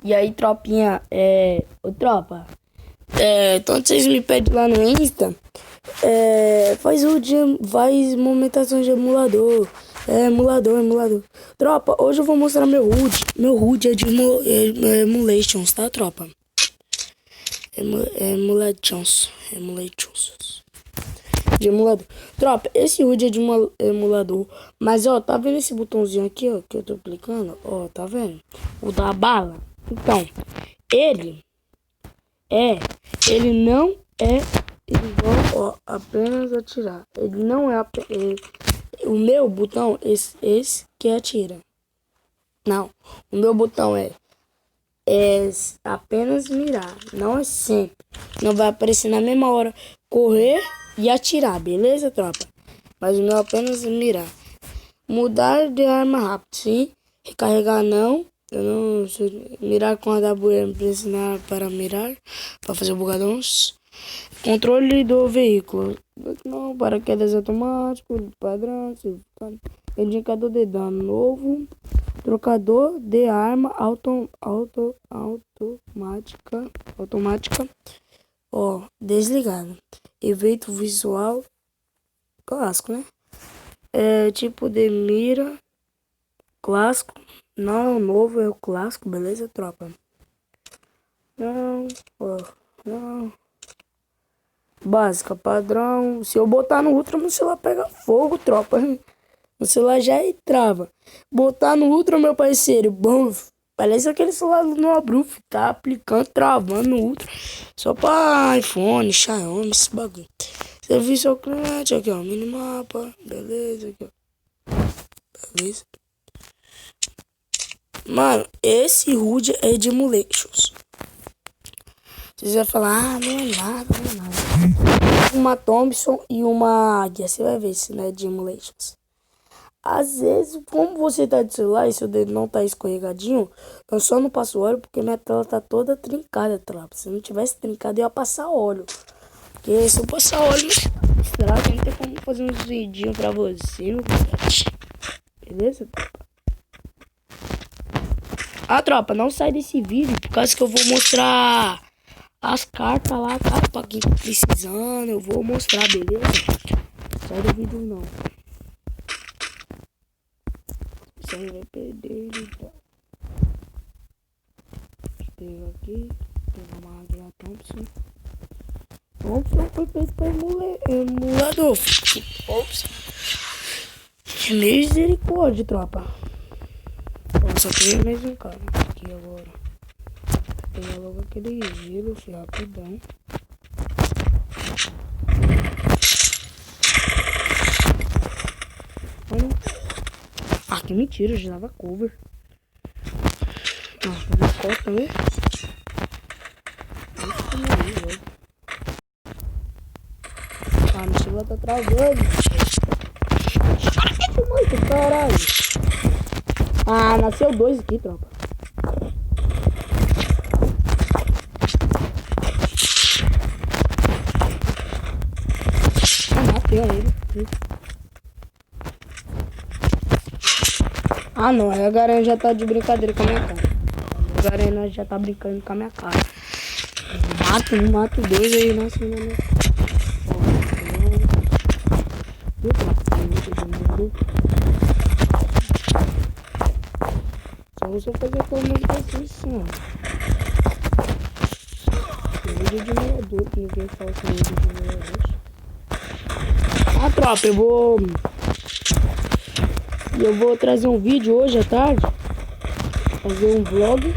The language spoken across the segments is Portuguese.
E aí, tropinha, ô tropa, quando vocês me pedem lá no Insta, faz movimentação de emulador. Emulador. Tropa, hoje eu vou mostrar meu HUD. Meu HUD é de emulations, tá, tropa? Emulations. De emulador. Tropa, esse HUD é de emulador. Mas, ó, tá vendo esse botãozinho aqui, ó, que eu tô clicando? Ó, tá vendo? O da bala. Então, ele não é igual, ó, apenas atirar. Ele não é o meu botão, esse que atira. Não, o meu botão é apenas mirar. Não é sempre. Não vai aparecer na mesma hora correr e atirar, beleza, tropa? Mas o meu é apenas mirar. Mudar de arma rápido, sim. Recarregar não. Eu não sei. Mirar com a WM, pressionar para mirar. Para fazer bugadões. Controle do veículo. Não, paraquedas automático, padrão, indicador de dano novo, trocador de arma automática, ó, desligado. Efeito visual clássico, né? Tipo de mira clássico. Não é o novo, é o clássico, beleza, tropa? Não. Básica, padrão. Se eu botar no Ultra, meu celular pega fogo, tropa. Meu celular já trava. Botar no Ultra, meu parceiro, bom, parece aquele celular no Abruf, tá aplicando, travando no Ultra. Só pra iPhone, Xiaomi, esse bagulho. Serviço ao cliente, aqui ó, minimapa, beleza, aqui ó. Beleza. Mano, esse HUD é de emulations. Vocês vão falar, não é nada. Uma Thompson e uma Águia. Você vai ver se não é de emulations. Às vezes, como você tá de celular e seu dedo não tá escorregadinho, eu só não passo óleo porque minha tela tá toda trincada, tropa. Se não tivesse trincado, eu ia passar óleo. Porque se eu passar óleo, estraga, não tem como fazer uns vidinhos pra você, meu cara. Beleza, tropa? Ah, tropa, não sai desse vídeo por causa que eu vou mostrar as cartas lá, tá? Pra quem tá precisando, eu vou mostrar, beleza? Sai do vídeo não. Isso aí vai perder, então. Pega aqui, pega uma águia Thompson. Thompson foi feito pra emulador. Thompson. Misericórdia, tropa. Só tem mais um cara aqui agora. Vou pegar logo aquele gelo, filho, rapidão. Olha. Ah, que mentira, eu já dava cover. Ah, vou cortar também. Ah, meu celular tá travando. Muito caralho. Ah, nasceu dois aqui, tropa. Matei ele. Ah, não. A galera já tá de brincadeira com a minha cara. A galera já tá brincando com a minha cara. Mato dois aí, nossa, minha minha. Só você fazer a comunicação assim, ó. Vídeo de mirador, que ninguém fala com vídeo de mirador. Ah, tropa, eu vou trazer um vídeo hoje à tarde. Fazer um vlog.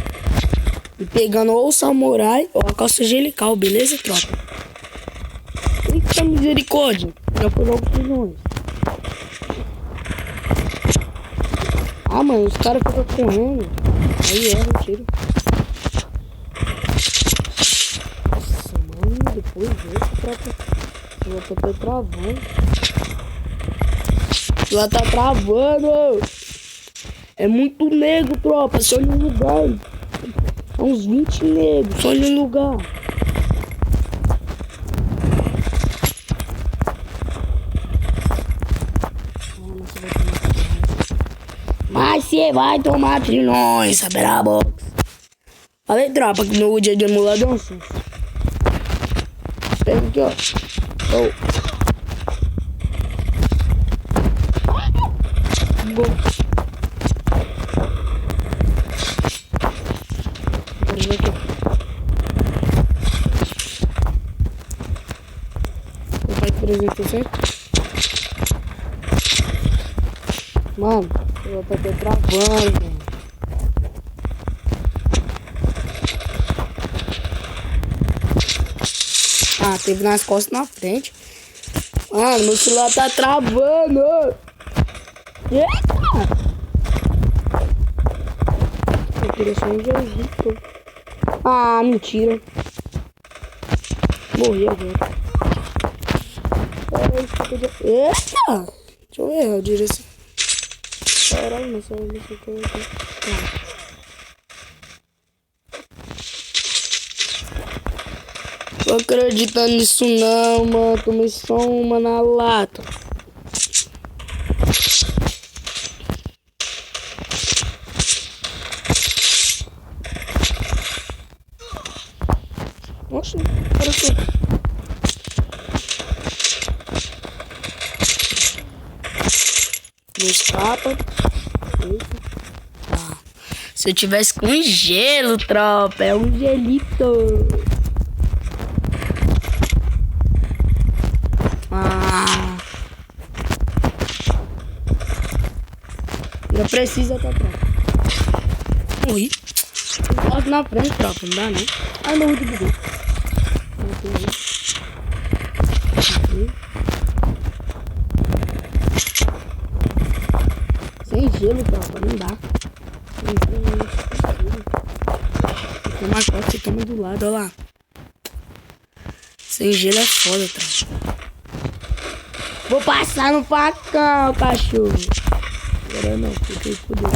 E pegando ou o samurai ou a calça angelical, beleza, tropa? Eita misericórdia. Já foi logo os milhões. Ah, mano, os caras ficam correndo. Aí erra o tiro. Nossa, mano, depois desse, tropa. Eu tô travando. Ela tá travando. É muito nego, tropa. Só em um lugar. É uns 20 negros. Só em um lugar. Mas você vai tomar trilhões, saberá, box. Falei, tropa, que meu dia de emulador é um susto. Pega aqui, ó. Oh. Gol. Vamos ver aqui. Vai 360. Mano, eu vou ter travando, mano. Ah, teve nas costas na frente. Mano, meu celular tá travando. Eita! Eu queria só um jeito. Ah, mentira. Morri agora. Eita! Deixa eu ver a direção. Caralho, mas só isso aqui. Tô acreditando nisso não, mano. Tomei só uma na lata. Oxe, para aqui. Não escapa. Ah, se eu tivesse com gelo, tropa. É um gelito. Não precisa, tá, tropa. Morri. Bota na frente, tropa. Não dá, não. Ai, morri de bugou. Sem gelo, tropa. Não dá. Tem uma costa que toma do lado, olha lá. Sem gelo é foda, tropa. Vou passar no facão, cachorro. Agora não, fiquei por Deus.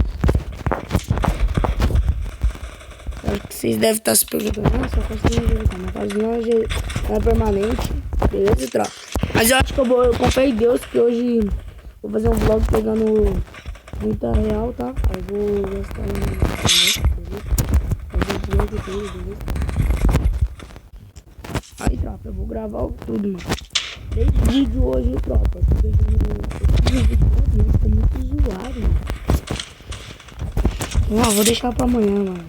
Acho que vocês devem estar se perguntando, nossa, eu consigo jogar, mas quase não é permanente, beleza, tropa? Mas eu acho que eu comprei Deus que hoje vou fazer um vlog pegando muita real, tá? Aí vou gastar no beleza? Fazer um vlog todo, beleza? Aí, tropa, eu vou gravar tudo, mano. 3 vídeos hoje, tropa. Tá muito zoado, mano. Não, vou deixar pra amanhã, mano.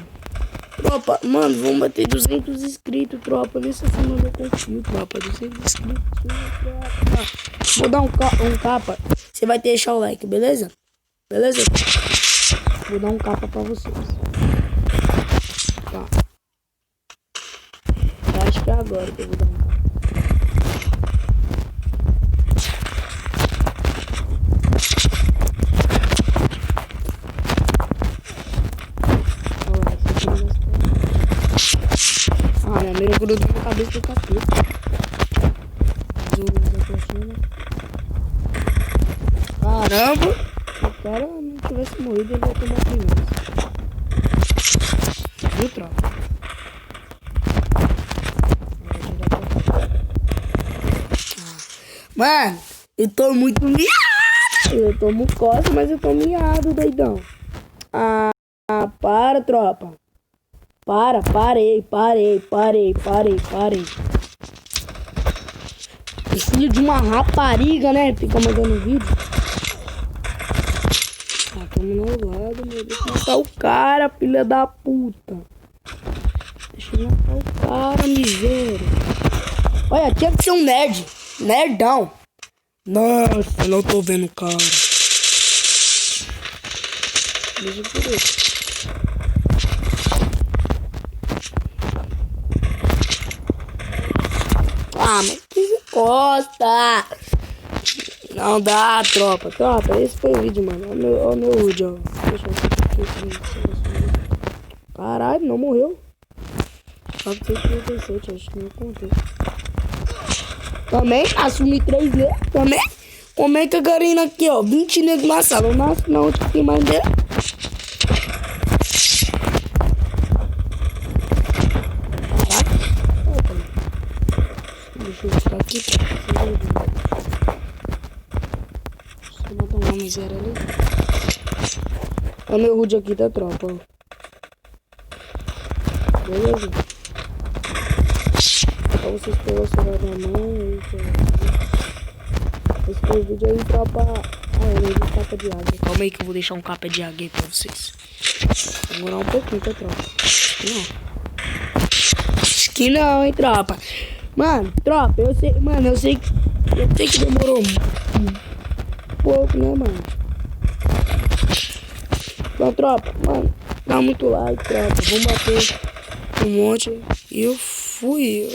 Tropa, mano, vamos bater 200 inscritos, tropa. Nessa semana eu confio, tropa. 200 inscritos, tropa. Vou dar um capa. Você vai deixar o like, beleza? Beleza? Vou dar um capa pra vocês. Tá. Eu acho que é agora que eu vou dar um capa. Minha mira grudou na cabeça do capeta. Caramba! Se o cara não tivesse morrido, ele ia tomar criança. Viu, tropa? Mano, eu tô muito miado. Eu tomo coça, mas eu tô miado, doidão. Ah, para, tropa. Parei. Filho de uma rapariga, né? Fica mandando vídeo. Ah, tamo no lado, meu. Deixa eu matar o cara, filha da puta. Deixa eu matar o cara, miséria. Olha, tinha que ser um nerd. Nerdão. Nossa, não tô vendo o cara. Deixa eu por isso. Ah, mas que encosta! Não dá, tropa. Tropa, esse foi o vídeo, mano. Olha o meu vídeo, ó. Deixa eu ver aqui. Caralho, não morreu. 437, acho que não contei. Também, assumi 3 negros. Também, comenta a Karina aqui, ó. 20 negros na sala. Não nasce não, que tem mais dele. Deixa eu ficar aqui. Deixa eu botar uma miséria ali. Olha o meu HUD aqui da tropa, ó. beleza? Pra vocês pegarem o celular na mão e esse foi o vídeo aí, tropa. Ah, eu lembro de capa de água. Calma aí que eu vou deixar um capa de água aí pra vocês. Vou demorar um pouquinho, tá, tropa? Acho que não, hein, tropa. Mano, tropa, eu sei que demorou um pouco, né, mano? Então, tropa, mano, dá muito like, tropa. Vamos bater um monte. E eu fui.